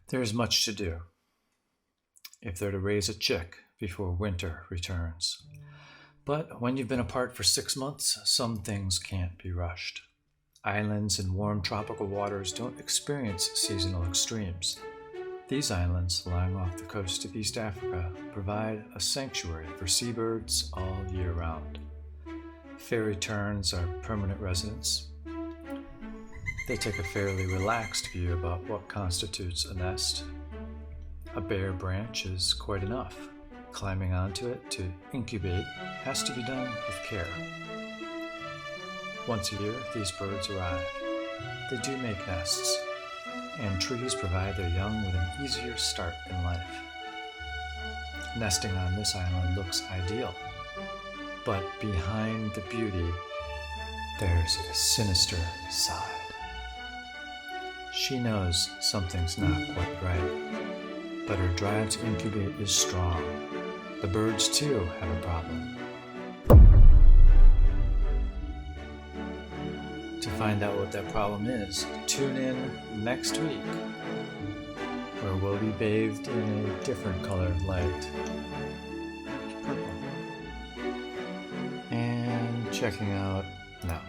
There is much to do if they're to raise a chick before winter returns. But when you've been apart for 6 months, some things can't be rushed. Islands in warm tropical waters don't experience seasonal extremes. These islands, lying off the coast of East Africa, provide a sanctuary for seabirds all year round. Fairy terns are permanent residents. They take a fairly relaxed view about what constitutes a nest. A bare branch is quite enough. Climbing onto it to incubate has to be done with care. Once a year, these birds arrive. They do make nests, and trees provide their young with an easier start in life. Nesting on this island looks ideal, but behind the beauty, there's a sinister side. She knows something's not quite right, but her drive to incubate is strong. The birds, too, have a problem. To find out what that problem is, tune in next week, where we'll be bathed in a different colored light, purple, and checking out now.